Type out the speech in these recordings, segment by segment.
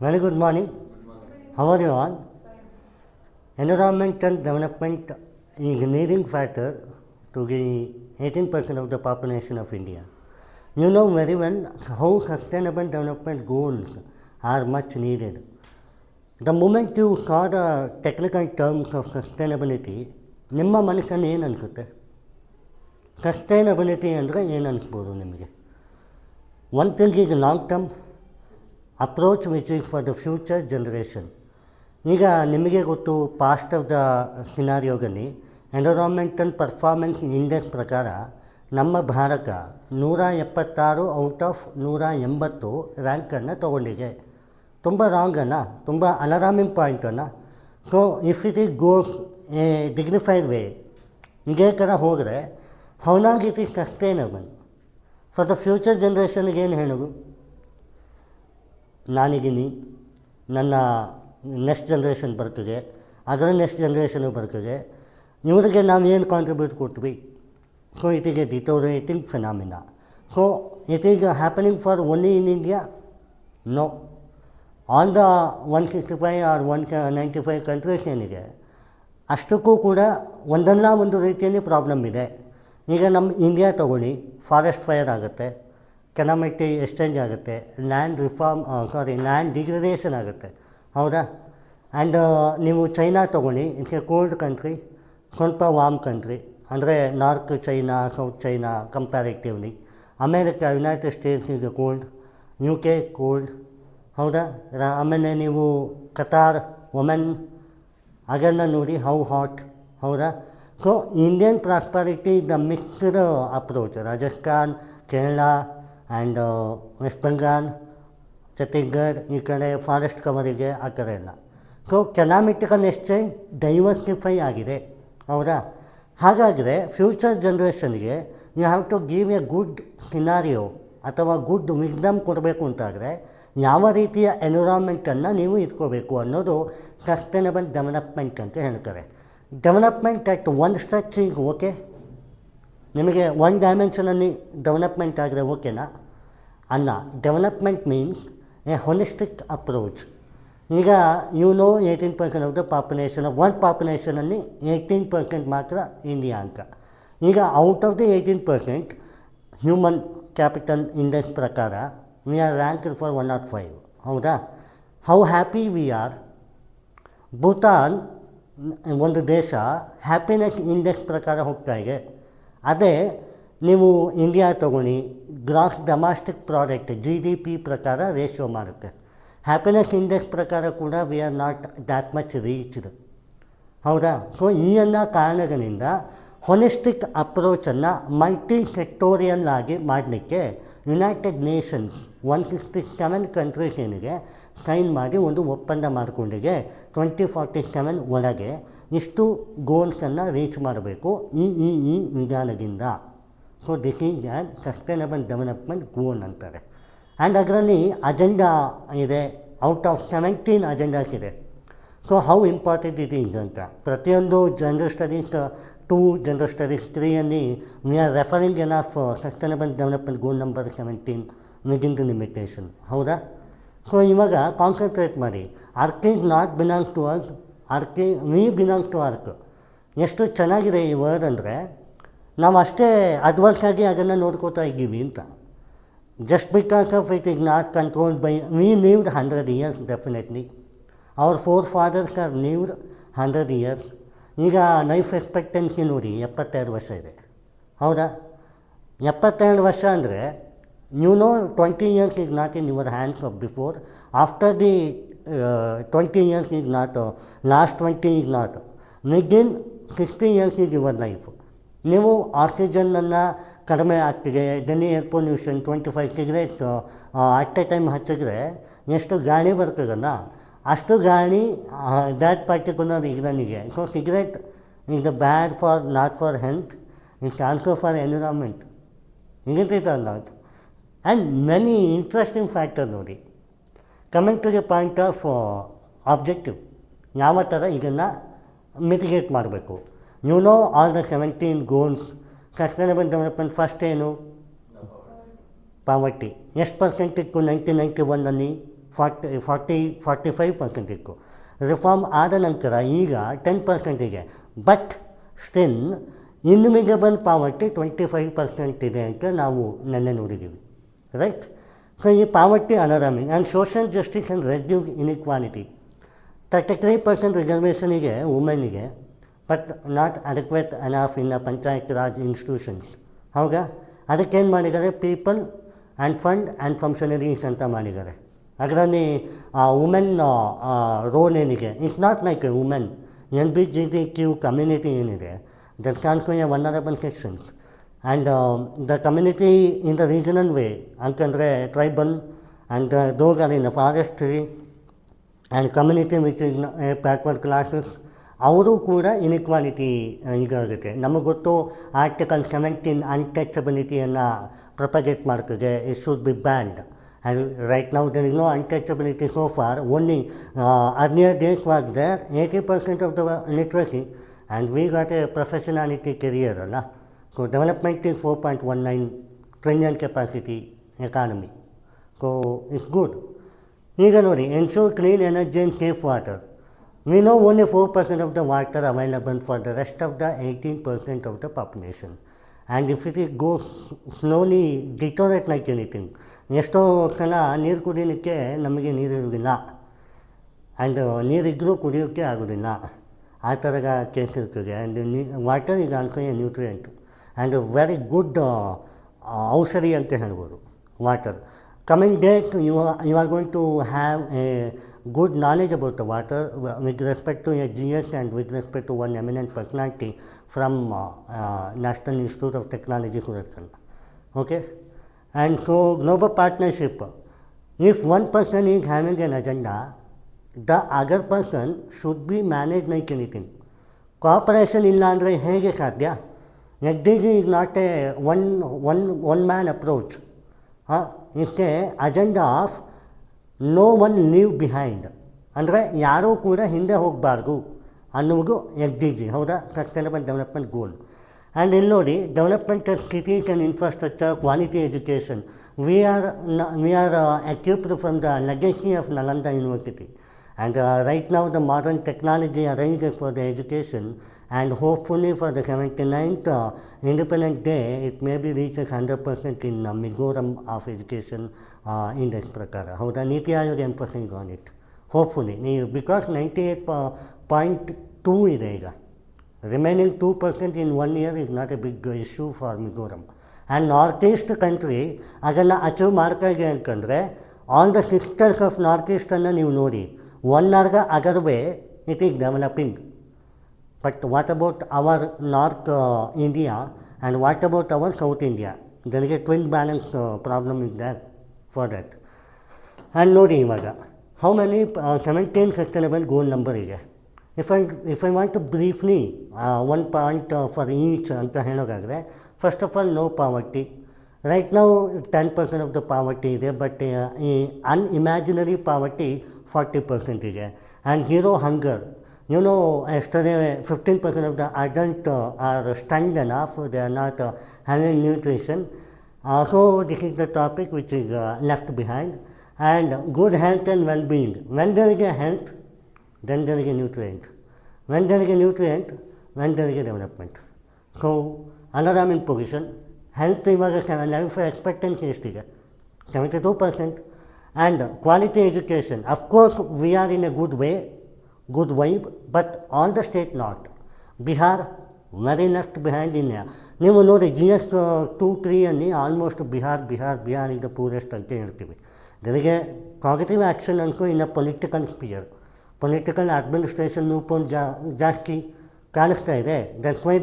Very good morning. How are you all? Environmental development is a leading factor to the 18% of the population of India. You know very well how sustainable development goals are much needed. The moment you saw the technical terms of sustainability, ನಿಮ್ಮ ಮನಸ್ಸಲ್ಲಿ ಏನು ಅನಿಸುತ್ತೆ? Sustainability ಅಂದರೆ ಏನು ಅನಿಸ್ಬೋದು ನಿಮಗೆ? One thing is long term approach which is for the future generation. ಈಗ ನಿಮಗೆ ಗೊತ್ತು, ಪಾಸ್ಟ್ ಆಫ್ ದ ಸಿನಾರಿಯೋದಲ್ಲಿ ಎನ್ವಿರಾನ್ಮೆಂಟಲ್ ಪರ್ಫಾರ್ಮೆನ್ಸ್ ಇಂಡೆಕ್ಸ್ ಪ್ರಕಾರ ನಮ್ಮ ಭಾರತ 176 ಔಟ್ ಆಫ್ 180 ರ್ಯಾಂಕನ್ನು ತೊಗೊಂಡಿದೆ. ತುಂಬ ರಾಂಗ್ ಅಲ್ಲ, ತುಂಬ ಅಲಾರಾಮಿಂಗ್ ಪಾಯಿಂಟ್ ಅಲ್ಲ. So if it is goes a dignified way, ಇದೇ ಥರ ಹೋದರೆ how long it is sustainable for the future ಜನ್ರೇಷನ್ಗೆ ಏನು ಹೇಳೋದು? ನಾನಿದ್ದೀನಿ, ನನ್ನ ನೆಕ್ಸ್ಟ್ ಜನ್ರೇಷನ್ ಬರ್ತದೆ, ಅದರ ನೆಕ್ಸ್ಟ್ ಜನ್ರೇಷನು ಬರ್ತದೆ, ಇವರಿಗೆ ನಾವು ಏನು ಕಾಂಟ್ರಿಬ್ಯೂಟ್ ಕೊಟ್ವಿ. So it is a deteriorating phenomena. So it is happening for only in India? No. All the 165 or 195 countries ಏನಿದೆ ಅಷ್ಟಕ್ಕೂ ಕೂಡ ಒಂದಲ್ಲ ಒಂದು ರೀತಿಯಲ್ಲಿ ಪ್ರಾಬ್ಲಮ್ ಇದೆ. ಈಗ ನಮ್ಮ ಇಂಡಿಯಾ ತೊಗೊಳ್ಳಿ, ಫಾರೆಸ್ಟ್ ಫೈರ್ ಆಗುತ್ತೆ, ಕೆನಾಮಿಟಿ ಎಕ್ಸ್ಚೇಂಜ್ ಆಗುತ್ತೆ, ಲ್ಯಾಂಡ್ ಡಿಗ್ರೇಡೇಷನ್ ಆಗುತ್ತೆ, ಹೌದಾ? ಆ್ಯಂಡ್ ನೀವು ಚೈನಾ ತೊಗೊಳ್ಳಿ, ಇಟ್ಸ್ ಎ ಕೋಲ್ಡ್ ಕಂಟ್ರಿ, ಸ್ವಲ್ಪ ವಾರ್ಮ್ ಕಂಟ್ರಿ, ಅಂದರೆ north China, south China comparatively. America, United States is a cold, U K cold, ಹೌದಾ? ಆಮೇಲೆ ನೀವು ಕತಾರ್, ಒಮೆನ್, ಅದನ್ನು ನೋಡಿ ಹೌ ಹಾಟ್, ಹೌದಾ? So Indian prosperity the mixed approach. Rajasthan, Kerala and West Bengal, Chhattisgarh ಈ ಕಡೆ ಫಾರೆಸ್ಟ್ ಕವರಿಗೆ ಆ ಕಡೆ ಎಲ್ಲ. ಸೊ ಕೆನಾಮಿಟಿಕಲ್ ಎಕ್ಸ್ಚೇಂಜ್ ಡೈವರ್ಸಿಫೈ ಆಗಿದೆ, ಹೌದಾ? ಹಾಗಾದರೆ ಫ್ಯೂಚರ್ ಜನ್ರೇಷನ್ಗೆ you have to give a good scenario ಅಥವಾ ಗುಡ್ ವಿಸ್ಡಮ್ ಕೊಡಬೇಕು ಅಂತಾದರೆ ಯಾವ ರೀತಿಯ ಎನ್ವಿರಾನ್ಮೆಂಟನ್ನು ನೀವು ಇಟ್ಕೋಬೇಕು ಅನ್ನೋದು ಸಸ್ಟೈನಬಲ್ ಡೆವಲಪ್ಮೆಂಟ್ ಅಂತ ಹೇಳ್ತಾರೆ. ಡೆವಲಪ್ಮೆಂಟ್ ಅಟ್ ಒನ್ ಸ್ಟ್ರೆಚ್ ಈಗ ಓಕೆ, ನಿಮಗೆ ಒನ್ ಡೈಮೆನ್ಷನಲ್ಲಿ ಡೆವಲಪ್ಮೆಂಟ್ ಆದರೆ ಓಕೆನಾ? ಅಲ್ಲ. Development means A holistic approach. ಈಗ 18% ಆಫ್ ದ ಪಾಪ್ಯುಲೇಷನ್, ವರ್ಲ್ಡ್ ಪಾಪ್ಯುಲೇಷನಲ್ಲಿ 18% ಮಾತ್ರ ಇಂಡಿಯಾ ಅಂತ. ಈಗ out of the 18% human capital index ಪ್ರಕಾರ ವಿ ಆರ್ ರ್ಯಾಂಕ್ಡ್ ಫಾರ್ 105, ಹೌದಾ? How happy we are. Bhutan ಒಂದು ದೇಶ ಹ್ಯಾಪಿನೆಸ್ ಇಂಡೆಕ್ಸ್ ಪ್ರಕಾರ ಹೋಗ್ತಾ ಇದೆ. ಅದೇ ನೀವು ಇಂಡಿಯಾ ತೊಗೊಳ್ಳಿ, ಗ್ರಾಸ್ ಡೊಮೆಸ್ಟಿಕ್ ಪ್ರಾಡಕ್ಟ್ GDP ಪ್ರಕಾರ ರೇಷಿಯೋ ಮಾಡುತ್ತೆ. ಹ್ಯಾಪಿನೆಸ್ ಇಂಡೆಕ್ಸ್ ಪ್ರಕಾರ ಕೂಡ V are not that much reached, ಹೌದಾ? ಸೊ ಈ ಎಲ್ಲ ಕಾರಣಗಳಿಂದ ಹೊಲಿಸ್ಟಿಕ್ ಅಪ್ರೋಚನ್ನು ಮಲ್ಟಿ ಸೆಕ್ಟೋರಿಯಲ್ ಆಗಿ ಮಾಡಲಿಕ್ಕೆ ಯುನೈಟೆಡ್ ನೇಷನ್ಸ್ 167 ಕಂಟ್ರೀಸ್ ಏನಿದೆ ಸೈನ್ ಮಾಡಿ ಒಂದು ಒಪ್ಪಂದ ಮಾಡಿಕೊಂಡಿದೆ. 2047 ಒಳಗೆ ಇಷ್ಟು ಗೋಲ್ಸನ್ನು ರೀಚ್ ಮಾಡಬೇಕು ಈ ವಿಧಾನದಿಂದ. So this is an sustainable development goal ಅಂತಾರೆ. ಆ್ಯಂಡ್ ಅದರಲ್ಲಿ ಅಜೆಂಡಾ ಇದೆ, ಔಟ್ ಆಫ್ 17 ಅಜೆಂಡಾಸ್ ಇದೆ. So how important it is ಅಂತ ಪ್ರತಿಯೊಂದು general studies 2, general studies 3 we are referring an of sustainable development goal number 17 within the limitation, ಹೌದಾ? So ಇವಾಗ concentrate ಮಾಡಿ. Earth is not belongs to earth, we belongs to earth. ಎಷ್ಟು ಚೆನ್ನಾಗಿದೆ ಈ word ಅಂದರೆ, ನಾವು ಅಷ್ಟೇ ಅಡ್ವಾನ್ಸ್ ಆಗಿ ಅದನ್ನು ನೋಡ್ಕೋತಾ ಇದ್ದೀವಿ ಅಂತ. Just because of it is not controlled by we lived 100 years definitely. Our forefathers are lived 100 years. ಈಗ ಲೈಫ್ ಎಕ್ಸ್ಪೆಕ್ಟೆನ್ಸಿ ನೋಡಿ 72 ವರ್ಷ ಇದೆ, ಹೌದಾ? 72 ವರ್ಷ ಅಂದರೆ 20 years is not in your hands of before. After the 20 years is not, last 20 is not. Within 60 years is your life. ನೀವು ಆಕ್ಸಿಜನ್ನನ್ನು ಕಡಿಮೆ ಆಗ್ತಿದೆ, Delhi air pollution 25 cigarette at a time ಹಚ್ಚಿದ್ರೆ ಎಷ್ಟು ಗಾಳಿ ಬರ್ತದಲ್ಲ, ಅಷ್ಟು ಗಾಳಿ ದ್ಯಾಟ್ ಪರ್ಟಿಕ್ಯುಲರ್ ಇದರಲ್ಲಿಗೆ. So cigarette is the bad for not for health, it's also for environment. ಅಲ್ಲ ಅದು. ಆ್ಯಂಡ್ ಮೆನಿ ಇಂಟ್ರೆಸ್ಟಿಂಗ್ ಫ್ಯಾಕ್ಟರ್ ನೋಡಿ. Coming to the point of objective, ಯಾವ ಥರ ಇದನ್ನು ಮಿಟಿಗೇಟ್ ಮಾಡಬೇಕು. All the 17 goals. Sustainable development first ಏನು? Poverty. ಎಷ್ಟು percent ಇತ್ತು 1991 45% ಇತ್ತು. ರಿಫಾರ್ಮ್ ಆದ ನಂತರ ಈಗ 10%ಗೆ, ಬಟ್ ಸ್ಟಿಲ್ ಇನ್ವಿಜಿಬಲ್ ಪಾವರ್ಟಿ 25% ಇದೆ ಅಂತ ನಾವು ನೆನ್ನೆ ನೋಡಿದ್ದೀವಿ, ರೈಟ್. ಸೊ ಈ poverty alarming. And social justice and reduce inequality. 33% ರಿಸರ್ವೇಷನಿಗೆ ವುಮೆನ್ಗೆ, but not adequate enough in panchayat raj institutions. ಹೌದಾ? ಅದಕ್ಕೇನು ಮಾಡಿದ್ದಾರೆ, people and fund and functionaries ಅಂತ ಮಾಡಿದ್ದಾರೆ. ಅದರಲ್ಲಿ ವುಮೆನ್ ರೋಲ್ ಏನಿದೆ, it's not like a women. LGBTQ community ಏನಿದೆ, that also a vulnerable sections. And the community in the regional way ಅಂತಂದರೆ tribal and those are in the forestry and community which is backward classes, ಅವರು ಕೂಡ inequality ಈಗ ಆಗುತ್ತೆ. ನಮಗೆ ಗೊತ್ತು article 17 ಅನ್ಟಚಬಿಲಿಟಿಯನ್ನು propagate ಮಾಡ್ತದೆ, it should be banned. And right now there is no untouchability so far. Only earlier days was there 80% of the literacy and we got a professionality career ಅಲ್ಲ. So development is 4.19 trillion capacity economy. So it's good. ಈಗ ನೋಡಿ, ensure clean energy and safe water. We know only 4% of the water available for the rest of the 18% of the population. And if it goes slowly deteriorate like anything, ಎಷ್ಟೋ ಸಲ ನೀರು ಕುಡಿಯೋಕ್ಕೆ ನಮಗೆ ನೀರಿರೋದಿಲ್ಲ, and ನೀರಿದ್ದರೂ ಕುಡಿಯೋಕ್ಕೆ ಆಗೋದಿಲ್ಲ, ಆ ಥರದ ಕೇಸ್ ಇರ್ತದೆ. And water is also A nutrient and very good ಔಷಧಿ ಅಂತ ಹೇಳ್ಬೋದು water. Coming days, you are going to have a good knowledge about the water with respect to a GS and with respect to one eminent personality from National Institute of Technology, Suratgarh. Okay? And so global partnership. If one person is having an agenda, the other person should be managed like anything. Cooperation ಇಲ್ಲ ಅಂದರೆ ಹೇಗೆ ಸಾಧ್ಯ? SDG is not a one man approach. It's a agenda of no one leave behind. ಅಂದರೆ ಯಾರೂ ಕೂಡ ಹಿಂದೆ ಹೋಗಬಾರ್ದು ಅನ್ನುವುದು SDG, ಹೌದಾ? Sustainable development goal. ಆ್ಯಂಡ್ ಇಲ್ಲಿ ನೋಡಿ, development of cities and infrastructure, quality education. We are equipped from the legacy of Nalanda University. And right now the modern technology arranged for the education, and hopefully for the 79th Independence Day, it may be reaches 100% in Mizoram of education index ಪ್ರಕಾರ. ಹೌದಾ? NITI Aayog emphasise on it. Hopefully because 98.2 ಇದೆ ಈಗ. Remaining 2% in 1 year is not a big issue for Mizoram. And north east country ಅದನ್ನು achieve ಮಾಡ್ತಾ ಇದೆ ಅಂತಂದರೆ, all the sisters of north ಈಸ್ಟನ್ನು ನೀವು ನೋಡಿ, one or the other way it is developing. But what about our North India and what about our South India? There is a twin balance problem is there for that. And ನೋಡಿ ಇವಾಗ how many 17 sustainable goal number ಇದೆ. If I want to briefly one point for each ಅಂತ ಹೇಳೋದಾದರೆ, first of all, no poverty. Right now 10% of the poverty ಇದೆ, but unimaginary poverty 40% ಇದೆ. And zero hunger. You know, yesterday 15% of the adults are stunned enough, they are not having nutrition. So this is the topic which is left behind. And good health and well-being. When there is a health, then there is a nutrient. When there is a nutrient, when there is a development. So alarming position. Health ಇವಾಗ life expectancy ಎಷ್ಟಿದೆ? 72%. And quality education. Of course, we are in a good way, good vibe, but all the state not. Bihar very left behind in India. ನೀವು ನೋಡಿ GS 2-3 almost Bihar is the poorest ಅಂತ ಹೇಳ್ತೀವಿ. ಜೊತೆಗೆ positive action ಅನ್ಕೋ ಇನ್ನು political sphere, political administration loophole ಜಾಸ್ತಿ ಕಾಣಿಸ್ತಾ ಇದೆ. That's why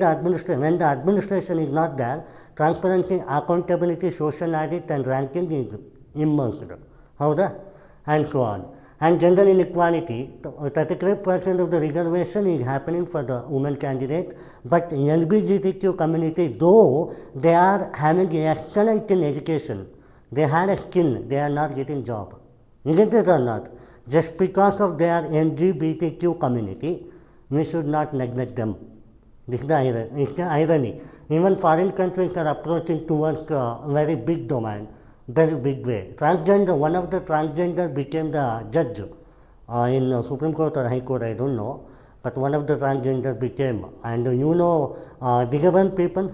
when the administration is not there, transparency, accountability, social audit and ranking is immersed. ಹೌದಾ? And so on. And gender inequality, 33% of the reservation is happening for the women candidate, but LGBTQ community, though they are having excellent in education, they had a skill, they are not getting job. Isn't it or not? Just because of their LGBTQ community, we should not neglect them. This is the irony. Even foreign countries are approaching towards a very big domain, very big way. Transgender, one of the transgender became the judge in Supreme Court or High Court, I don't know, but one of the transgender became. And Disabled people,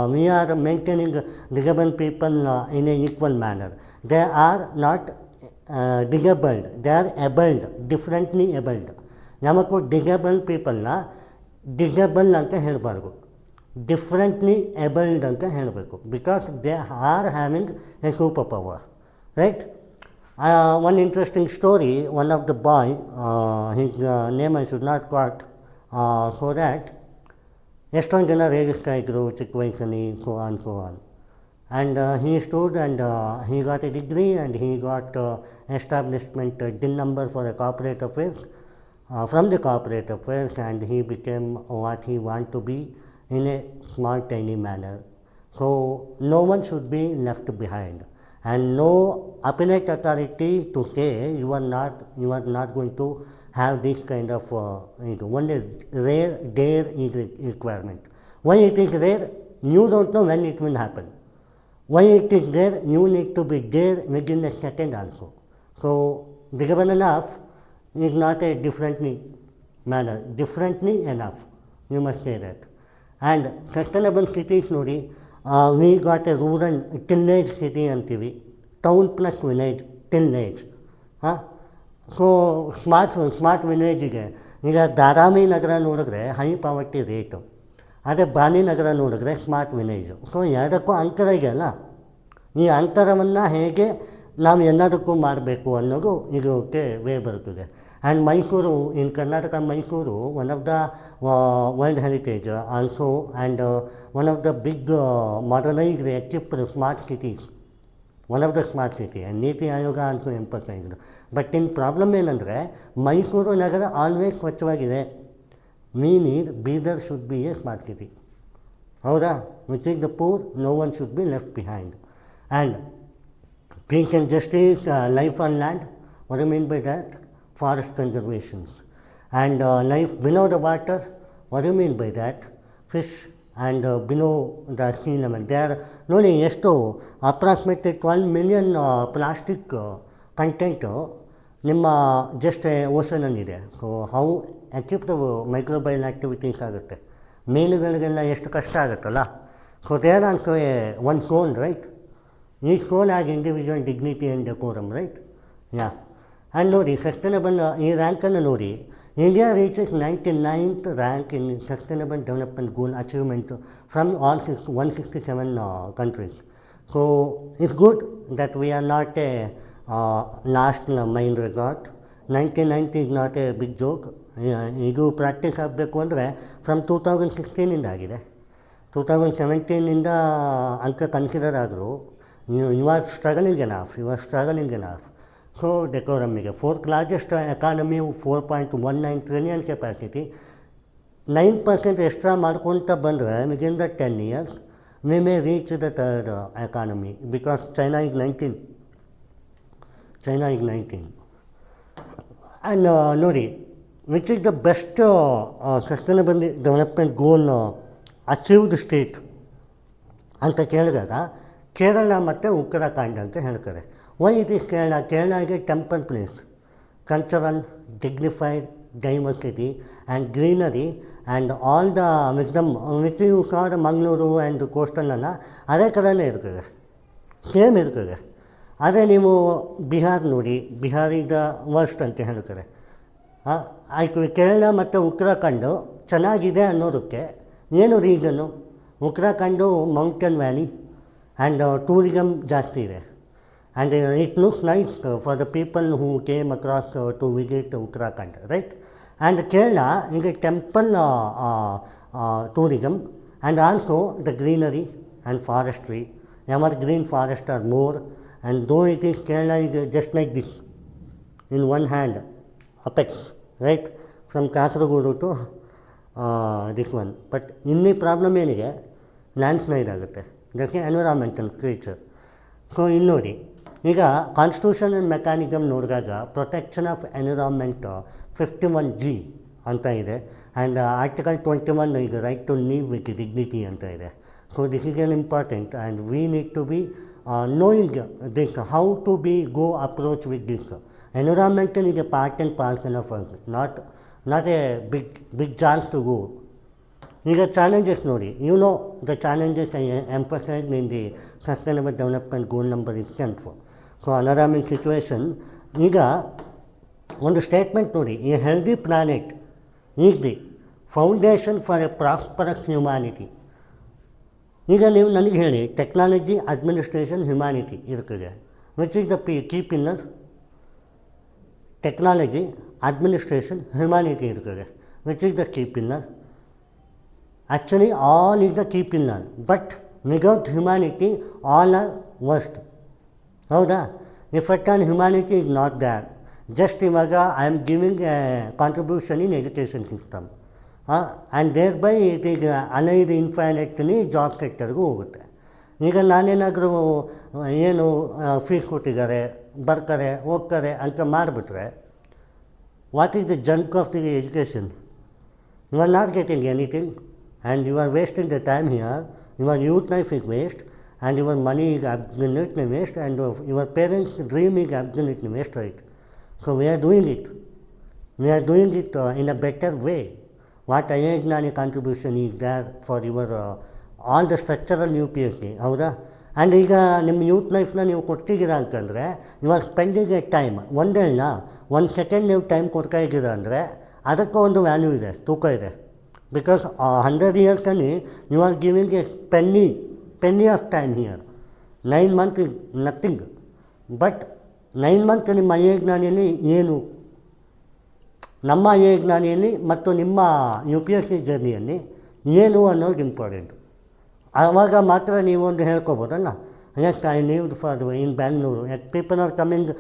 we are maintaining disabled people in an equal manner. They are not disabled, they are abled, differently abled. ಯಾವಕ್ಕೂ disabled ಪೀಪಲ್ನ disable ಅಂತ ಹೇಳಬಾರ್ದು, differently abled ಅಂತ ಹೇಳಬೇಕು, because they are having a super power, right. One interesting story, one of the boy, his name I should not caught, so that ಎಷ್ಟೊಂದು ಜನ ರೇಗಿಸ್ತಾ ಇದ್ದರು ಚಿಕ್ಕ ವಯಸ್ಸಲ್ಲಿ, so on. And he stood and he got a degree and he got establishment DIN number for the corporate affairs from the corporate affairs, and he became what he want to be in a small tiny manner. So no one should be left behind, and no appellate authority to say you are not going to have this kind of only rare dare is requirement. Why it is rare? You don't know when it will happen. Why it is there? You need to be there within a second also. So disabled enough is not a differently manner, differently enough, you must say that. And sustainable cities ನೋಡಿ, we got a rural tillage city ಅಂತೀವಿ, town plus village tillage. So smart ವಿಲೇಜಿಗೆ ಈಗ ಧಾರಾವಿ ನಗರ ನೋಡಿದ್ರೆ high poverty rate, ಅದೇ ಬಾಲಿನಗರ ನೋಡಿದ್ರೆ smart village. So ಎರಡಕ್ಕೂ ಅಂತರ ಇದೆಯಲ್ಲ, ಈ ಅಂತರವನ್ನು ಹೇಗೆ ನಾವು ಎಲ್ಲದಕ್ಕೂ ಮಾಡಬೇಕು ಅನ್ನೋದು ಇದಕ್ಕೆ ವೇ ಬರ್ತದೆ. And Mysuru, in Karnataka Mysuru one of the world heritage also, and one of the big modernised equipped smart cities, one of the smart city, and NITI Aayog ಅಂತೂ ಎಂಪತ್ತೈದು. ಬಟ್ ಇನ್ ಪ್ರಾಬ್ಲಮ್ ಏನಂದರೆ ಮೈಸೂರು ನಗರ ಆಲ್ವೇಸ್ ಸ್ವಚ್ಛವಾಗಿದೆ. We need Bidar should be a smart city. ಹೌದಾ? Which is the poor, no one should be left behind. And peace and justice, life on land, what do you mean by that? Forest conservation. And life below the water, what do you mean by that? Fish and below the sea level. There ನೋಡಿ ಎಷ್ಟು approximately 12 million plastic content ನಿಮ್ಮ just ಓಷನಲ್ಲಿದೆ. So how equipped microbial activities ಆಗುತ್ತೆ, ಮೀನುಗಳಿಗೆಲ್ಲ ಎಷ್ಟು ಕಷ್ಟ ಆಗುತ್ತಲ್ಲ. So there also one soul, right. ಈ ಸೋಲ್ ಆಗಿ individual dignity and decorum, right. Yeah. And ನೋಡಿ ಸಸ್ಟೈನಬಲ್ ಈ ರ್ಯಾಂಕನ್ನು ನೋಡಿ, India reaches 99th rank in sustainable development goal achievement from all 167 countries. So it's good that we are not a last mine record. 1990 is not a big joke. ಇದು practice ಆಗಬೇಕು ಅಂದರೆ from 2016 ಆಗಿದೆ. 2017 ಅಂಕ consider ಆದರೂ you are struggling enough. So ಡೆಕೋರಮ್ಮಿಗೆ 4th largest economy, 4.19 trillion capacity, 9% extra ಮಾಡ್ಕೊತ ಬಂದರೆ within the 10 years we may reach the third economy, because China is 19. And ನೋಡಿ, which is the best sustainable development goal achieved state ಅಂತ ಕೇಳಿದಾಗ ಕೇರಳ ಮತ್ತು ಉತ್ತರಾಖಂಡ್ ಅಂತ ಹೇಳ್ತಾರೆ. Why it is Kerala? Kerala is a temple place, cultural, dignified, diversity and greenery and all the wisdom which you car Mangaluru and ಕೋಸ್ಟಲ್ಲೆಲ್ಲ ಅದೇ ಥರನೇ ಇರ್ತದೆ, ಸೇಮ್ ಇರ್ತದೆ. ಆದರೆ ನೀವು ಬಿಹಾರ್ ನೋಡಿ, ಬಿಹಾರ್ ಈಗ ವರ್ಸ್ಟ್ ಅಂತ ಹೇಳ್ತಾರೆ. ಆಯಿತು, ಕೇರಳ ಮತ್ತು ಉತ್ತರಾಖಂಡು ಚೆನ್ನಾಗಿದೆ ಅನ್ನೋದಕ್ಕೆ ಏನು ರೀಸನ್ನು? Uttarakhand mountain valley and tourism ಜಾಸ್ತಿ ಇದೆ, and it looks nice for the people who came across to visit Uttarakhand, right. And Kerala ಈಗ temple tourism, and also the greenery and forestry. Evergreen forests are more, and though it is Kerala is just like this, in one hand, apex, right, from Kasaragod to this one. But inni problem ಏನಿದೆ, landslide ಆಗುತ್ತೆ, ಇದಕ್ಕೆ environmental creature. So ಇಲ್ಲಿ ನೋಡಿ, ಈಗ constitutional mechanism ನೋಡಿದಾಗ protection of environment 51G ಅಂತ ಇದೆ, and article 21 ಈಗ right to live with dignity ಅಂತ ಇದೆ. So this is an important, and we need to be knowing this, how to be go approach with this. Environmental is a part and parcel of work, not a big chance to go. ಈಗ challenges ನೋಡಿ, you know the challenges I emphasize in the sustainable development goal number is 10. So an alarming situation. ಈಗ ಒಂದು statement ನೋಡಿ, a healthy planet is the foundation for a prosperous humanity. ಈಗ ನೀವು ನನಗೆ ಹೇಳಿ, technology, administration, humanity ಇರ್ತದೆ. Which is the key pillar? Technology, administration, humanity ಇರ್ತದೆ. Which is the key pillar? Actually, all is the key pillar, but without humanity, all are worst. ಹೌದಾ? Effect on humanity is not there. Just ಇವಾಗ I am giving a contribution in education system, and thereby it is allied infinitely job ಸೆಕ್ಟರ್ಗೂ ಹೋಗುತ್ತೆ. ಈಗ ನಾನೇನಾದರೂ ಏನು fees ಕೊಟ್ಟಿದ್ದಾರೆ, ಬರ್ತಾರೆ, ಹೋಗ್ತಾರೆ ಅಂತ ಮಾಡಿಬಿಟ್ರೆ, what is the junk of the education? You are not getting anything. And you are wasting the time here, your youth life is waste, and your money is absolutely waste, and your parents' dream is absolutely waste, right? So we are doing it. We are doing it in a better way. What Ayagnani contribution is there for your all the structural UPSC, ಹೌದಾ? And ಈಗ ನಿಮ್ಮ youth ಲೈಫ್ನ ನೀವು ಕೊಡ್ತಿದ್ದೀರಾ ಅಂತಂದರೆ, you are spending a time. ಒಂದೇನ ಒಂದು second ನೀವು ಟೈಮ್ ಕೊಡ್ತಾ ಇದ್ದೀರಾ ಅಂದರೆ ಅದಕ್ಕೂ ಒಂದು ವ್ಯಾಲ್ಯೂ ಇದೆ, ತೂಕ ಇದೆ. Because 100 years you are giving a penny of time here. 9 months is nothing. But 9 months ನಿಮ್ಮ ಅಯ್ಯಜ್ಞಾನಿಯಲ್ಲಿ ಏನು, ನಮ್ಮ ಅಯ್ಯಜ್ಞಾನಿಯಲ್ಲಿ ಮತ್ತು ನಿಮ್ಮ UPSC ಜರ್ನಿಯಲ್ಲಿ ಏನು ಅನ್ನೋದು ಇಂಪಾರ್ಟೆಂಟು. ಆವಾಗ ಮಾತ್ರ ನೀವು ಒಂದು ಹೇಳ್ಕೊಬೋದಲ್ಲ, yes I lived in Bangalore. People are coming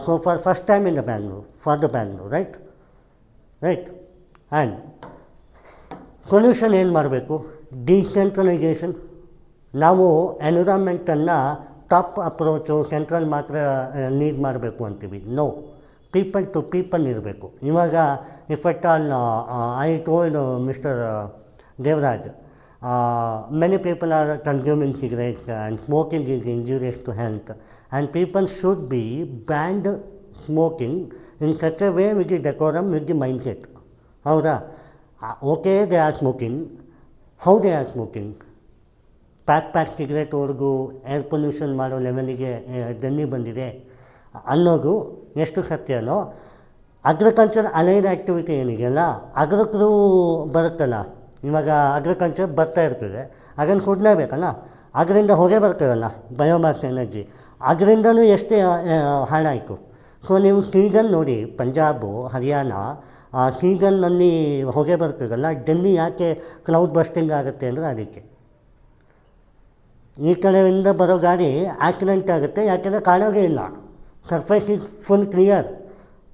so for first time in the Bangalore, right. And solution ಏನು ಮಾಡಬೇಕು? ಡಿಸೆಂಟ್ರಲೈಸೇಷನ್. ನಾವು ಎನ್ವಿರಾನ್ಮೆಂಟನ್ನು ಟಾಪ್ ಅಪ್ರೋಚು ಸೆಂಟ್ರಲ್ ಮಾತ್ರ ಲೀಡ್ ಮಾಡಬೇಕು ಅಂತೀವಿ. ನೋ, ಪೀಪಲ್ ಟು ಪೀಪಲ್ ಇರಬೇಕು. ಇವಾಗ if at all I told mister Devaraj, many people are consuming cigarettes and smoking is injurious to health, and people should be banned smoking in such a way with the decorum, with the mind set. ಹೌದಾ? Okay, they are smoking. How they are smoking? Pack ಸಿಗರೇಟ್ವರೆಗೂ air pollution ಮಾಡೋ ಲೆವೆಲಿಗೆ ಡೆಲ್ಲಿ ಬಂದಿದೆ ಅನ್ನೋದು ಎಷ್ಟು ಸತ್ಯನೋ, agriculture allied activity ಏನಿದೆಯಲ್ಲ, ಅಗ್ರಿಕರು ಬರುತ್ತಲ್ಲ, ಇವಾಗ ಅಗ್ರಿಕಲ್ಚರ್ ಬರ್ತಾ ಇರ್ತದೆ, ಅದನ್ನು ಕೊಡಲೇಬೇಕಲ್ಲ. ಅದರಿಂದ ಹೊಗೆ ಬರ್ತದಲ್ಲ, ಬಯೋಮಾಸ್ ಎನರ್ಜಿ, ಅದರಿಂದಲೂ ಎಷ್ಟೇ ಹಾಳಾಯಿತು. ಸೊ ನೀವು ಸೀಸನ್ ನೋಡಿ, ಪಂಜಾಬು, ಹರಿಯಾಣ, ಸೀಸನ್ನಲ್ಲಿ ಹೊಗೆ ಬರ್ತದಲ್ಲ, ಡೆಲ್ಲಿ ಯಾಕೆ ಕ್ಲೌಡ್ ಬಸ್ಟಿಂಗ್ ಆಗುತ್ತೆ ಅಂದರೆ ಅದಕ್ಕೆ. ಈ ಕಡೆಯಿಂದ ಬರೋ ಗಾಡಿ ಆಕ್ಸಿಡೆಂಟ್ ಆಗುತ್ತೆ, ಯಾಕೆಂದರೆ ಕಾಣೋಗೆ ಇಲ್ಲ, ಸರ್ಫೇಸ್ ಇಸ್ ಫುಲ್ ಕ್ಲಿಯರ್,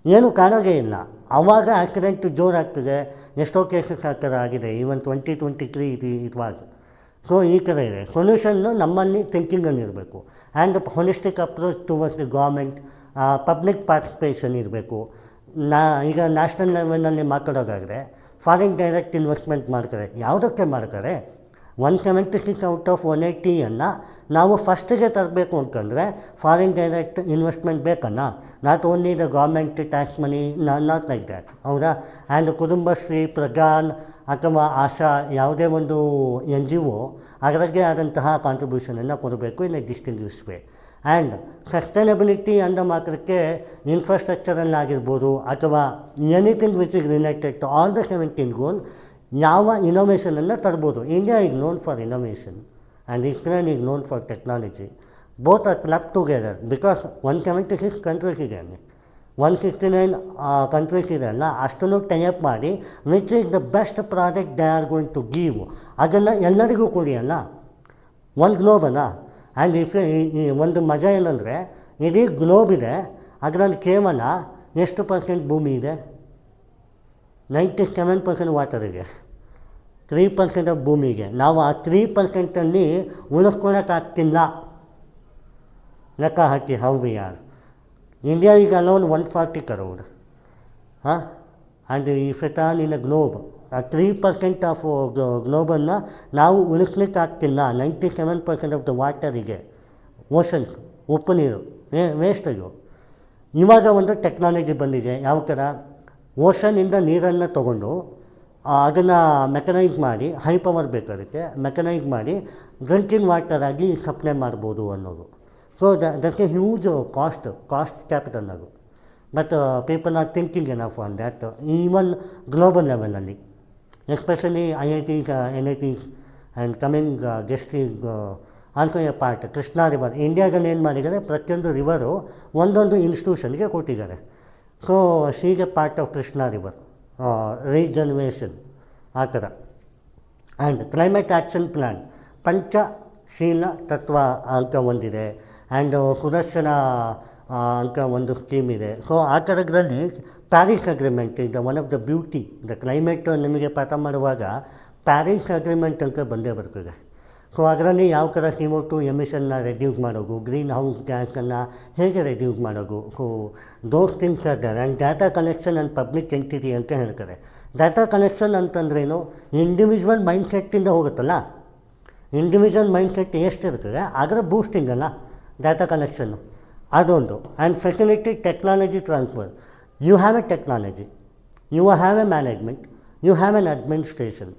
ಏನು ಕಾಣೋಗೆ ಇಲ್ಲ. ಆವಾಗ ಆಕ್ಸಿಡೆಂಟ್ ಜೋರಾಗ್ತದೆ. ಎಷ್ಟೋ ಕೇಸಸ್ ಆ ಥರ ಆಗಿದೆ, ಈವನ್ 2023 ಇರುವಾಗ. ಸೊ ಈ ಥರ ಇದೆ. ಸೊಲ್ಯೂಷನ್ನು ನಮ್ಮಲ್ಲಿ ಥಿಂಕಿಂಗಲ್ಲಿ ಇರಬೇಕು. And holistic approach towards the government, public participation ಇರಬೇಕು. ಈಗ ನ್ಯಾಷನಲ್ ಲೆವೆಲಲ್ಲಿ ಮಾತಾಡೋದಾದರೆ ಫಾರಿನ್ ಡೈರೆಕ್ಟ್ ಇನ್ವೆಸ್ಟ್ಮೆಂಟ್ ಮಾಡ್ತಾರೆ. ಯಾವುದಕ್ಕೆ ಮಾಡ್ತಾರೆ? 176 ಔಟ್ ಆಫ್ 180 ನಾವು ಫಸ್ಟಿಗೆ ತರಬೇಕು ಅಂತಂದರೆ ಫಾರಿನ್ ಡೈರೆಕ್ಟ್ ಇನ್ವೆಸ್ಟ್ಮೆಂಟ್ ಬೇಕನ್ನ. Not only the government tax money, not like that, ಹೌದಾ? ಆ್ಯಂಡ್ ಕುಟುಂಬಶ್ರೀ, ಪ್ರಧಾನ್ ಅಥವಾ ಆಶಾ, ಯಾವುದೇ ಒಂದು NGO ಅದರದ್ದೇ ಆದಂತಹ ಕಾಂಟ್ರಿಬ್ಯೂಷನನ್ನು ಕೊಡಬೇಕು in a distinguished way. And sustainability ಅಂದ ಮಾತ್ರಕ್ಕೆ ಇನ್ಫ್ರಾಸ್ಟ್ರಕ್ಚರಲ್ಲಾಗಿರ್ಬೋದು ಅಥವಾ anything which is related to all the 17 goal, ಯಾವ ಇನೋವೇಷನನ್ನು ತರ್ಬೋದು. India is known for innovation and Israel is known for technology. Both are club together because 176 countries ಇದೆ, 169 countries ಇದೆ ಅಲ್ಲ, ಅಷ್ಟನ್ನು ಟೈಅಪ್ ಮಾಡಿ which is the best product they are going to give, ಅದನ್ನು ಎಲ್ಲರಿಗೂ ಕೊಡಿ ಅಲ್ಲ, ಒಂದು ಗ್ಲೋಬ್ ಅಲ್ಲ. ಆ್ಯಂಡ್ ಈ ಒಂದು ಮಜಾ ಏನಂದರೆ, ಇಡೀ ಗ್ಲೋಬ್ ಇದೆ, ಅದರಲ್ಲಿ ಕೇವಲ ಎಷ್ಟು % ಭೂಮಿ ಇದೆ? 97% ವಾಟರಿಗೆ, 3% ಆಫ್ ಭೂಮಿಗೆ. ನಾವು ಆ 3%ಅಲ್ಲಿ ಉಳಿಸ್ಕೊಳ್ಳೋಕ್ಕಾಗ್ತಿಲ್ಲ. ಲೆಕ್ಕ ಹಾಕಿ ಹೌ ವಿ ಆರ್. ಇಂಡಿಯಾ ಈಗ alone 140 crore. And if it all in a globe, ಆ 3% ಆಫ್ ಗ್ಲೋಬನ್ನು ನಾವು ಉಳಿಸ್ಲಿಕ್ಕಾಗ್ತಿಲ್ಲ. 97% ಆಫ್ ದ ವಾಟರಿಗೆ ಓಷನ್ಸ್, ಉಪ್ಪು ನೀರು ವೇಸ್ಟೇಜು. ಇವಾಗ ಒಂದು ಟೆಕ್ನಾಲಜಿ ಬಂದಿದೆ, ಯಾವ ಥರ ಓಷನಿಂದ ನೀರನ್ನು ತೊಗೊಂಡು ಅದನ್ನು ಮೆಕನೈಸ್ ಮಾಡಿ, ಹೈ ಪವರ್ ಬೇಕಾಗುತ್ತೆ, ಮೆಕನೈಸ್ ಮಾಡಿ ಡ್ರಿಂಕಿಂಗ್ ವಾಟರ್ ಆಗಿ ಸಪ್ಲೈ ಮಾಡ್ಬೋದು ಅನ್ನೋದು. So that's a huge cost capital ಅದು. But people are thinking enough on that, even global ಲೆವೆಲಲ್ಲಿ, especially IITs, NITs and coming guesting also a part. Krishna river ಇಂಡಿಯಾದಲ್ಲಿ ಏನು ಮಾಡಿದ್ದಾರೆ, ಪ್ರತಿಯೊಂದು ರಿವರು ಒಂದೊಂದು ಇನ್ಸ್ಟಿಟ್ಯೂಷನ್ಗೆ ಕೊಟ್ಟಿದ್ದಾರೆ. So she is a part of Krishna river regeneration ಆ ಥರ. And climate action plan, Panchsheel ತತ್ವ ಅಂತ ಒಂದಿದೆ, ಆ್ಯಂಡ್ ಸುದರ್ಶನ ಅಂತ ಒಂದು ಸ್ಕೀಮ್ ಇದೆ. ಸೊ ಆ ಥರದಲ್ಲಿ ಪ್ಯಾರಿಸ್ ಅಗ್ರಿಮೆಂಟ್ ಇದೆ one of the beauty. The climate ನಿಮಗೆ ಪಾಠ ಮಾಡುವಾಗ ಪ್ಯಾರಿಸ್ ಅಗ್ರಿಮೆಂಟ್ ಅಂತ ಬಂದೇ ಬರ್ತದೆ. ಸೊ ಅದರಲ್ಲಿ ಯಾವ ಥರ CO2 ಎಮಿಷನ್ನ ರೆಡ್ಯೂಸ್ ಮಾಡೋದು, ಗ್ರೀನ್ ಹೌಸ್ ಗ್ಯಾಸನ್ನು ಹೇಗೆ ರೆಡ್ಯೂಸ್ ಮಾಡೋದು. So those things are there. And data collection and public entity ಅಂತ ಹೇಳ್ತಾರೆ. ಡಾಟಾ ಕಲೆಕ್ಷನ್ ಅಂತಂದ್ರೇನು, ಇಂಡಿವಿಜುವಲ್ ಮೈಂಡ್ಸೆಟ್ಟಿಂದ ಹೋಗುತ್ತಲ್ಲ, ಇಂಡಿವಿಜುವಲ್ ಮೈಂಡ್ಸೆಟ್ ಎಷ್ಟಿರ್ತದೆ ಅದರ ಬೂಸ್ಟಿಂಗ್ ಅಲ್ಲ ಡಾಟಾ ಕಲೆಕ್ಷನ್ನು, ಅದೊಂದು. And facility technology transfer. You have a technology, you have a management, you have an administration.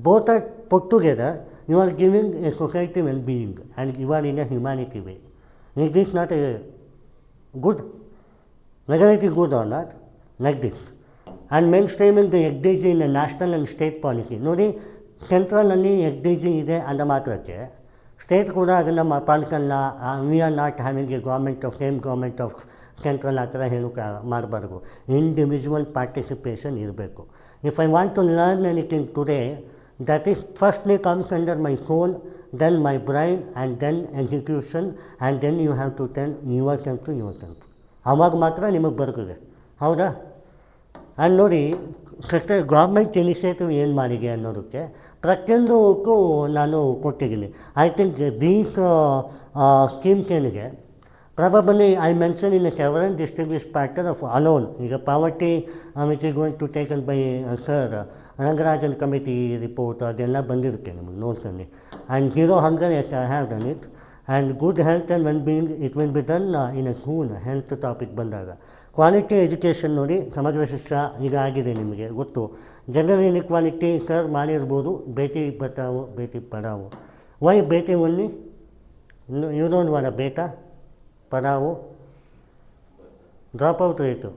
Both are put together, you are giving a society well-being and you are in a humanity way. Is this not a good? Whether it is good or not, like this. And mainstreaming the XDG in a national and state policy. ನೋಡಿ, ಸೆಂಟ್ರಲಲ್ಲಿ XDG ಇದೆ ಅಂದ ಮಾತ್ರಕ್ಕೆ state ಕೂಡ ಅದನ್ನು ಪಾಲಿಸಲ್ಲ. We are not having a government of same government of central ಆ ಥರ ಹೇಳೋಕೆ ಮಾಡಬಾರ್ದು. ಇಂಡಿವಿಜುವಲ್ ಪಾರ್ಟಿಸಿಪೇಷನ್ ಇರಬೇಕು. If I want to learn anything today, that is firstly comes under my soul, then my brain, and then execution, and then you have to tell yourself to yourself. ಆವಾಗ ಮಾತ್ರ ನಿಮಗೆ ಬರ್ತದೆ, ಹೌದಾ? And ನೋಡಿ, government initiative ಏನು ಮಾಡಿದೆ ಅನ್ನೋದಕ್ಕೆ ಪ್ರತಿಯೊಂದಕ್ಕೂ ನಾನು ಕೊಟ್ಟಿದ್ದೀನಿ. ಐ ಥಿಂಕ್ ದೀಸ್ ಸ್ಕೀಮ್ಸ್ ಏನಿದೆ, probably I mentioned in a several distinguished factor of alone. ಈಗ poverty which is going to taken by sir Rangarajan committee report ಅದೆಲ್ಲ ಬಂದಿರುತ್ತೆ ನಿಮಗೆ ನೋಡ್ಕೊಂಡು. And zero hunger I have done it. And good health and well being it will be done in a school. Health topic ಬಂದಾಗ quality education ನೋಡಿ, ಸಮಗ್ರ ಶಿಕ್ಷಣ ಈಗ ಆಗಿದೆ ನಿಮಗೆ ಗೊತ್ತು. ಜನರಲ್ ಇನ್ಇಕ್ವಾಲಿಟಿ ಸರ್ ಮಾಡಿರ್ಬೋದು, Beti Bachao Beti Padhao. Why beti only? You don't want beta padhao? Drop out rate,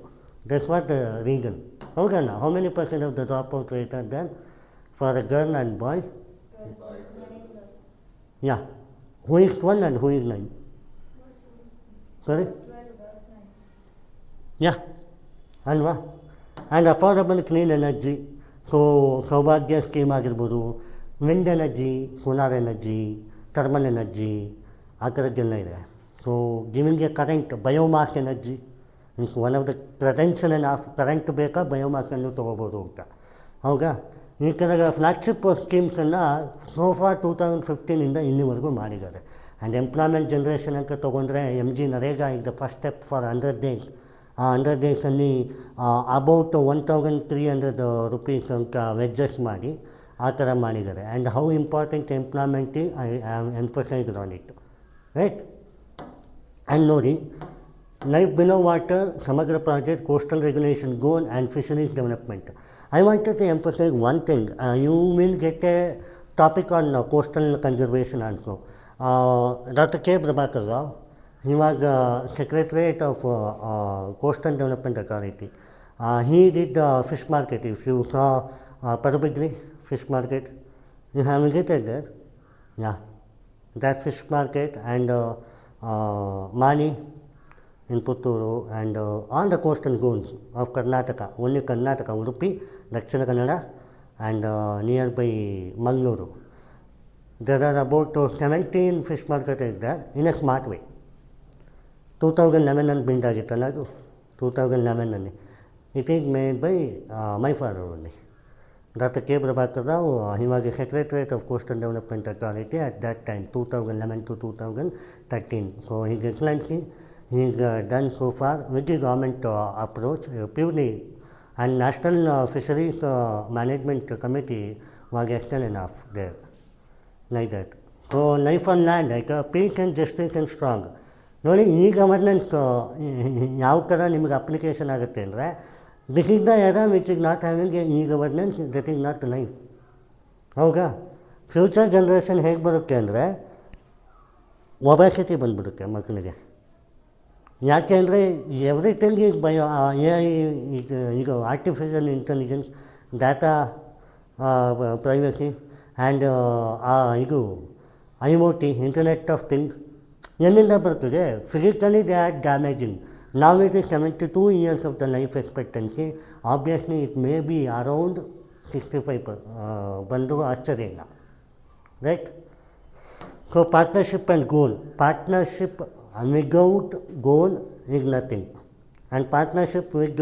that's what the reason. ಹೌದಲ್ಲ? How many % of the drop out rate are then for a girl and boy? Yeah, who is 12 and who is 9? Sorry? Yeah, ಅಲ್ವಾ? And affordable clean energy. So Saubhagya scheme ಆಗಿರ್ಬೋದು, wind energy, solar energy, thermal energy, ಆ ಥರದ್ದೆಲ್ಲ ಇದೆ. So giving A current, biomass energy, one of the credential of current ಬೇಕಾ ಬಯೋಮಾಸನ್ನು ತೊಗೋಬೋದು ಅಂತ. ಹೌದಾ? ಈ ಥರದ ಫ್ಲ್ಯಾಗ್ಶಿಪ್ ಸ್ಕೀಮ್ಸನ್ನು ಸೋಫಾ 2015 ಇಲ್ಲಿವರೆಗೂ ಮಾಡಿದ್ದಾರೆ. ಆ್ಯಂಡ್ ಎಂಪ್ಲಾಯ್ಮೆಂಟ್ ಜನ್ರೇಷನ್ ಅಂತ ತೊಗೊಂಡ್ರೆ MG NREGA is the first step for 100 days. ಆ 100 daysಲ್ಲಿ ಅಬೌಟ್ 1300 rupees ಅಂತ ವೆಜ್ಜಸ್ ಮಾಡಿ ಆ ಥರ ಮಾಡಿದ್ದಾರೆ. And how important employment I am emphasised on it, right? And ನೋಡಿ, ಲೈಫ್ ಬಿಲೋ ವಾಟರ್, ಸಮಗ್ರ project, coastal regulation goal and fisheries development. I wanted to emphasize one thing. You will get a topic on coastal conservation also. Dr. K. Prabhakar Rao, he was Secretariat of Coastal Development Authority. He did fish market. If you saw Padubidri fish market, you have visited there? Yeah. That fish market and Mani in Putturu and all the coastal zones of Karnataka, only Karnataka, Udupi, Dakshina Kannada and nearby Mangaluru. There are about 17 fish markets there in a smart way. 2011 build ಆಗಿತ್ತಲ್ಲ ಅದು, 2011. It is made by my father only. Dr. K. Prabhakar Rao, he was the Secretariat of Coastal Development Authority at that time, 2011 to 2013. So his excellency, he is done so far with the government approach purely, and National Fisheries Management Committee was excellent enough there, like that. Life on land like peace and justice and strong. ನೋಡಿ ಈ governance ಯಾವ ಥರ ನಿಮಗೆ application ಆಗುತ್ತೆ ಅಂದರೆ, this is the era which is not having ಈ governance, that is not life. ಹೌದಾ? Future generation ಹೇಗೆ ಬರುತ್ತೆ ಅಂದರೆ ಒಬಾಸಿಟಿ ಬಂದ್ಬಿಡುತ್ತೆ ಮಕ್ಕಳಿಗೆ. ಯಾಕೆ ಅಂದರೆ ಎವ್ರಿಥಿಂಗ್ ಈಗ ಬಯೋ ಎ ಐ, ಈಗ artificial intelligence, data privacy and ಇದು IoT, ಇಂಟರ್ನೆಟ್ ಆಫ್ ಥಿಂಗ್ಸ್ ಎಲ್ಲಿಂದ ಬರ್ತದೆ? Physically they are damaging. ನಾವು it is 72 years of the life expectancy. Obviously it may be around 65 ಬಂದರೂ ಆಶ್ಚರ್ಯ ಇಲ್ಲ, right? So partnership and goal. Partnership without goal is nothing. And partnership with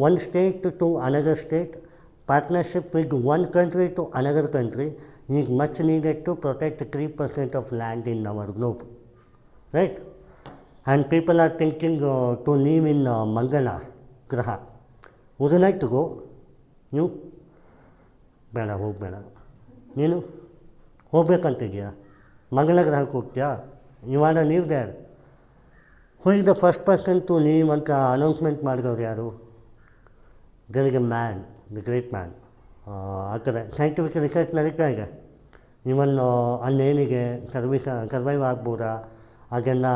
one state to another state, partnership with one country to another country is much needed to protect 3% of land in our globe, right? And people are thinking to live in Mangala Graha. Would you like to go? You? ಬೇಡ, ಹೋಗಬೇಡ. ನೀನು ಹೋಗ್ಬೇಕಂತಿದ್ಯಾ? ಮಂಗಳ ಗ್ರಹಕ್ಕೆ ಹೋಗ್ತೀಯಾ? You want to live there. Who is the first person to leave ಅಂತ announcement ಮಾಡಿದವ್ರು ಯಾರು? There is a man, the great man. ಆ ಥರ ಸೈಂಟಿಫಿಕ್ ರಿಸರ್ಚ್ ನಡೀತಾ ಇದೆ. ಇವನ್ ಅಲ್ಲೇನಿಗೆ ಸರ್ವೈವ್ ಆಗ್ಬೋದಾ ಅದೆಲ್ಲ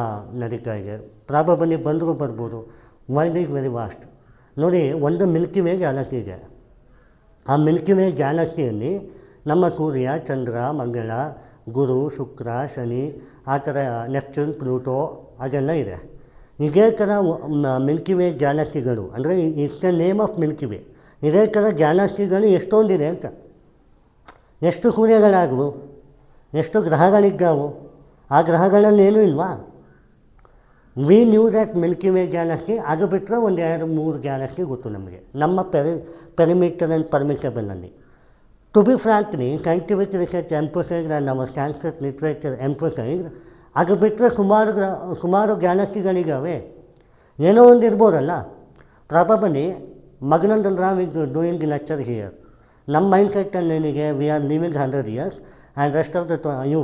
ನಡೀತಾ ಇದೆ. ಪ್ರಾಬಬಲಿ ಬಂದರೂ ಬರ್ಬೋದು. World is very vast. ನೋಡಿ, ಒಂದು ಮಿಲ್ಕಿ ವೇ ಗ್ಯಾಲಕ್ಸಿ ಇದೆ. ಆ ಮಿಲ್ಕಿ ವೇ ಗ್ಯಾಲಕ್ಸಿಯಲ್ಲಿ ನಮ್ಮ ಸೂರ್ಯ, ಚಂದ್ರ, ಮಂಗಳ, ಗುರು, ಶುಕ್ರ, ಶನಿ, ಆ ಥರ ನೆಪ್ಚೂನ್, ಪ್ಲೂಟೋ ಅದೆಲ್ಲ ಇದೆ. ಇದೇ ಥರ ಮಿಲ್ಕಿ ವೇ ಗ್ಯಾಲಕ್ಸಿಗಳು, ಅಂದರೆ it's the name of Milky way. ಇದೇ ಥರ ಗ್ಯಾಲಕ್ಸಿಗಳು ಎಷ್ಟೊಂದಿದೆ ಅಂತ. ಎಷ್ಟು ಸೂರ್ಯಗಳಾಗವು, ಎಷ್ಟು ಗ್ರಹಗಳಿದ್ದಾವು, ಆ ಗ್ರಹಗಳಲ್ಲಿ ಏನೂ ಇಲ್ವಾ? We knew that milky way galaxy. ಅದು ಬಿಟ್ಟರೆ ಒಂದು 2-3 ಗ್ಯಾಲಕ್ಸಿ ಗೊತ್ತು ನಮಗೆ, ನಮ್ಮ ಪೆರಿಮೀಟರ್ ಆ್ಯಂಡ್ ಪರ್ಮಿಟಬಲಲ್ಲಿ. To be frankly, scientific research emphasised and ನಮ್ಮ ಸಾಂಸ್ಕ್ರಿಟ್ ಲಿಟ್ರೇಚರ್ ಎಂಫಸೈಸ್ಡ್. ಅದು ಬಿಟ್ಟರೆ ಸುಮಾರು ಗ್ಯಾಲಕ್ಸಿಗಳಿದ್ದಾವೆ. ಏನೋ ಒಂದು ಇರ್ಬೋದಲ್ಲ. ಪ್ರಾಬಬಲಿ ಮಗನಂದನ್ Rao is doing the lecture here. ನಮ್ಮ ಮೈಂಡ್ ಸೆಟ್ಟಲ್ಲಿ ಏನಿಗೆ, we are living 100 years and rest of the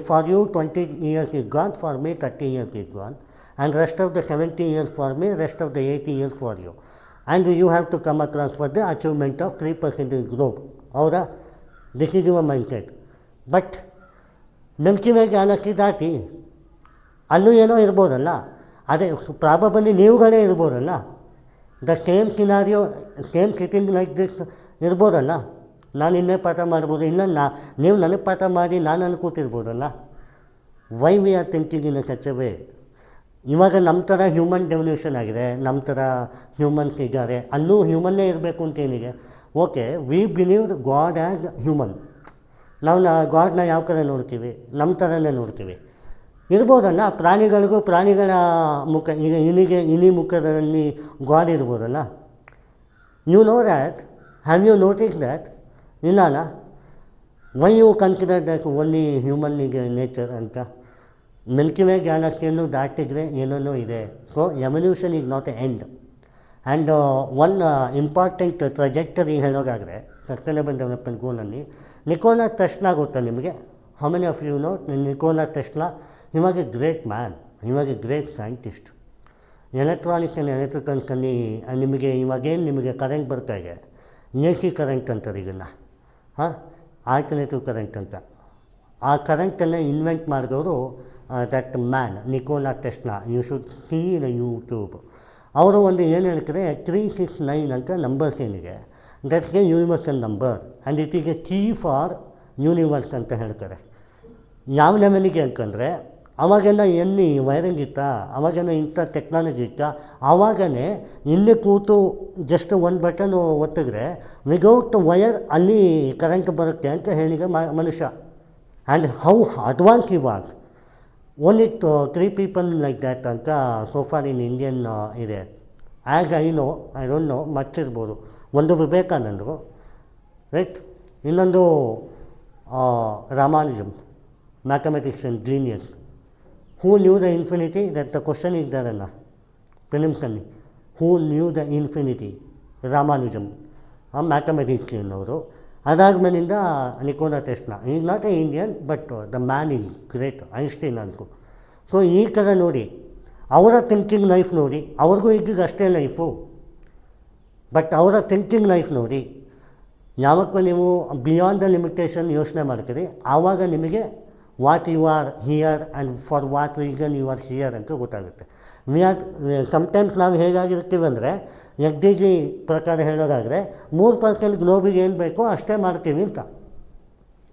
for you 20 years is gone, for me 30 years is gone, and rest of the 70 years for me, rest of the 80 years for you. And you have to come across for the achievement of 3% in globe. ಹೌದಾ? This is your mind set. But milky way galaxy ದಾಟಿ ಅಲ್ಲೂ ಏನೋ ಇರ್ಬೋದಲ್ಲ. ಅದೇ probably ನೀವುಗಳೇ ಇರ್ಬೋದಲ್ಲ. The same scenario, same sitting like this ಇರ್ಬೋದಲ್ಲ. ನಾನು ಇನ್ನೇ ಪಾಠ ಮಾಡ್ಬೋದು, ಇಲ್ಲ ನೀವು ನನಗೆ ಪಾಠ ಮಾಡಿ ನಾನು ಅನ್ಕೋತಿರ್ಬೋದಲ್ಲ. Why we are thinking in a such a way? ಇವಾಗ ನಮ್ಮ ಥರ ಹ್ಯೂಮನ್ ಡೆವಲ್ಯೂಷನ್ ಆಗಿದೆ, ನಮ್ಮ ಥರ ಹ್ಯೂಮನ್ಸ್ ಇದ್ದಾರೆ, ಅಲ್ಲೂ ಹ್ಯೂಮನ್ನೇ ಇರಬೇಕು ಅಂತೇನಿದೆ? Okay, we believe god as human. ನಾವು ಗಾಡ್ನ ಯಾವ ಥರ ನೋಡ್ತೀವಿ? ನಮ್ಮ ಥರನೇ ನೋಡ್ತೀವಿ. ಇರ್ಬೋದಲ್ಲ. ಪ್ರಾಣಿಗಳಿಗೂ ಪ್ರಾಣಿಗಳ ಮುಖ, ಈಗ ಇನಿ ಮುಖದಲ್ಲಿ ಗಾಡ್ ಇರ್ಬೋದಲ್ಲ. You know that? Have you notice that? ಇಲ್ಲಲ್ಲ. Why you consider that only ಹ್ಯೂಮನ್ನಿಗೆ ನೇಚರ್ ಅಂತ? ಮಿಲ್ಕಿ ವೇ ಗ್ಯಾಲಕ್ಸಿಯನ್ನು ದಾಟಿದರೆ ಏನೇನೋ ಇದೆ. So evolution is not a end. And one important trajectory ಹೇಳೋದಾದರೆ ಸಸ್ಟೈನಬಲ್ ಡೆವಲಪ್ಮೆಂಟ್ ಗೋಲಲ್ಲಿ ನಿಕೋಲಾ ಟೆಸ್ಲಾ ಗೊತ್ತಾ ನಿಮಗೆ? How many of you know Nikola Tesla? He was a great man. He was a great scientist. Electronics and ಎಲೆಕ್ಟ್ರಿಕಲ್ಸಲ್ಲಿ ನಿಮಗೆ ಇವಾಗೇನು ನಿಮಗೆ current ಬರ್ತಾಯಿದೆ, AC current ಅಂತಾರೆ ಇದನ್ನು. ಆಲ್ಟರ್ನೇಟಿವ್ ಕರೆಂಟ್ ಅಂತ. ಆ ಕರೆಂಟನ್ನು ಇನ್ವೆಂಟ್ ಮಾಡಿದವರು that man Nikola Tesla. You should see the YouTube. ಅವರು ಒಂದು ಏನು ಹೇಳ್ತಾರೆ, 369 ಅಂತ ನಂಬರ್ಸ್ ಏನಿದೆ, ದಟ್ಗೆ universal number and it is a key for universe ಅಂತ ಹೇಳ್ತಾರೆ. ಯಾವ ಲೆವೆಲಿಗೆ ಅಂತಂದರೆ, ಅವಾಗೆಲ್ಲ ಎಲ್ಲಿ ವೈರಿಂಗ್ ಇತ್ತಾ, ಅವಾಗೆಲ್ಲ ಇಂಥ ಟೆಕ್ನಾಲಜಿ ಇತ್ತಾ? ಆವಾಗಲೇ ಇಲ್ಲಿ ಕೂತು ಜಸ್ಟ್ ಒಂದು ಬಟನ್ ಒತ್ತಿದ್ರೆ ವಿದೌಟ್ ವಯರ್ ಅಲ್ಲಿ ಕರೆಂಟ್ ಬರುತ್ತೆ ಅಂತ ಹೇಳಿದ ಮನುಷ್ಯ. ಆ್ಯಂಡ್ ಹೌ ಅಡ್ವಾನ್ಸ್ ಇವಾಗ ಓನ್ಲಿ 3 people ಲೈಕ್ ದ್ಯಾಟ್ ಅಂತ ಸೋಫಾರ್ ಇನ್ ಇಂಡಿಯನ್ ಇದೆ. ಆ್ಯಸ್ ಐ ಡೋಂಟ್ ನೋ ಮತ್ತಿರ್ಬೋದು. ಒಂದು ವಿವೇಕಾನಂದರು, ರೈಟ್? ಇನ್ನೊಂದು Ramanujam, mathematician genius. Who knew the infinity? That the question ಇದ್ದಾರಲ್ಲ ಫಿಲಿಮ್ಸಲ್ಲಿ. Who knew the infinity? Ramanujam, mathematician ಅವರು. ಅದಾದ್ಮೇಲಿಂದ Nikola Tesla is not a Indian but the man in great Einstein ಅನ್ಕೋ. So ಈ ಥರ ನೋಡಿ ಅವರ ಥಿಂಕಿಂಗ್ ಲೈಫ್ ನೋಡಿ, ಅವ್ರಿಗೂ ಈಗ ಅಷ್ಟೇ ಲೈಫು, ಬಟ್ ಅವರ ಥಿಂಕಿಂಗ್ ಲೈಫ್ ನೋಡಿ. ಯಾವಕ್ಕೂ ನೀವು ಬಿಯಾಂಡ್ ದ ಲಿಮಿಟೇಷನ್ ಯೋಚನೆ ಮಾಡ್ತೀರಿ, ಆವಾಗ ನಿಮಗೆ what you are here and for what reason you are here ಅಂತ ಗೊತ್ತಾಗುತ್ತೆ. ವಿ ಆರ್ ಸಮ್ಟೈಮ್ಸ್ ನಾವು ಹೇಗಾಗಿರ್ತೀವಿ ಅಂದರೆ, ಎಫ್ ಡಿ ಜಿ ಪ್ರಕಾರ ಹೇಳೋದಾದರೆ 3% ಗ್ಲೋಬಿಗೆ ಏನು ಬೇಕೋ ಅಷ್ಟೇ ಮಾಡ್ತೀವಿ ಅಂತ.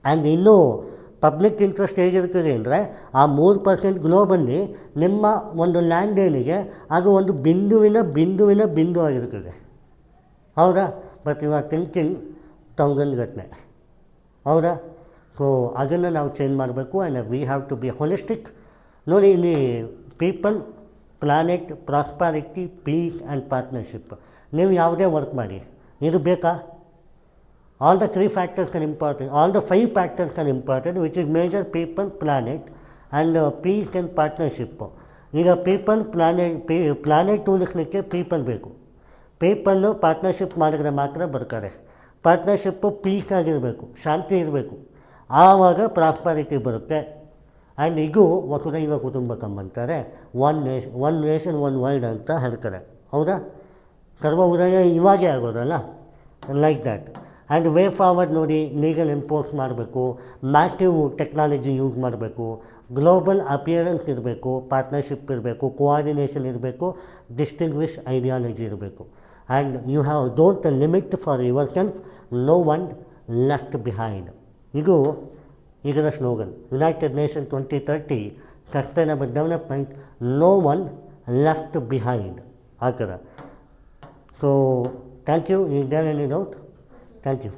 ಆ್ಯಂಡ್ ಇನ್ನೂ ಪಬ್ಲಿಕ್ ಇಂಟ್ರೆಸ್ಟ್ ಹೇಗಿರ್ತದೆ ಅಂದರೆ, ಆ 3% ಗ್ಲೋಬಲ್ಲಿ ನಿಮ್ಮ ಒಂದು ಲ್ಯಾಂಡ್ ಏನಿಗೆ ಅದು ಒಂದು ಬಿಂದು ಆಗಿರ್ತದೆ. ಹೌದಾ? ಬಟ್ ಯು ಆರ್ ಥಿಂಕಿಂಗ್ ಘಟನೆ. ಹೌದಾ? ಸೊ ಅದನ್ನು ನಾವು ಚೇಂಜ್ ಮಾಡಬೇಕು. And we have to be holistic. ನೋಡಿ, ಇಲ್ಲಿ people, planet, prosperity, peace and partnership, ನೀವು ಯಾವುದೇ ವರ್ಕ್ ಮಾಡಿ, ಇದು ಬೇಕಾ? All the 3 factors are important, all the 5 factors are important, which is major, people, planet and peace and partnership. ಈಗ people, planet ಉಳಿಸ್ಲಿಕ್ಕೆ people ಬೇಕು. People partnership ಮಾಡಿದ್ರೆ ಮಾತ್ರ ಬರ್ತಾರೆ. ಪಾರ್ಟ್ನರ್ಶಿಪ್ಪು ಪೀಸ್ ಆಗಿರಬೇಕು, ಶಾಂತಿ ಇರಬೇಕು, ಆವಾಗ ಪ್ರಾಸ್ಪಾರಿಟಿ ಬರುತ್ತೆ. ಆ್ಯಂಡ್ ಇದು ವಸುದೈವ ಕುಟುಂಬಕಂ ಅಂತಾರೆ. ಒನ್ ನೇಷನ್ ಒನ್ ವರ್ಲ್ಡ್ ಅಂತ ಹೇಳ್ತಾರೆ. ಹೌದಾ? ಸರ್ವ ಉದಯ ಇವಾಗೇ ಆಗೋದಲ್ಲ, like that. And way forward ನೋಡಿ, ಲೀಗಲ್ ಎಂಫೋರ್ಸ್ ಮಾಡಬೇಕು, ಮ್ಯಾಸಿವ್ ಟೆಕ್ನಾಲಜಿ ಯೂಸ್ ಮಾಡಬೇಕು, ಗ್ಲೋಬಲ್ ಅಪಿಯರೆನ್ಸ್ ಇರಬೇಕು, ಪಾರ್ಟ್ನರ್ಶಿಪ್ ಇರಬೇಕು, ಕೋಆರ್ಡಿನೇಷನ್ ಇರಬೇಕು, ಡಿಸ್ಟಿಂಗ್ವಿಶ್ ಐಡಿಯಾಲಜಿ ಇರಬೇಕು. And you have don't limit for yourself, no one left behind. ಇದು ಇದರ slogan. United nation 2030 sustainable development, no one left behind, ಆ ಥರ. So thank you. Is there any doubt? Thank you.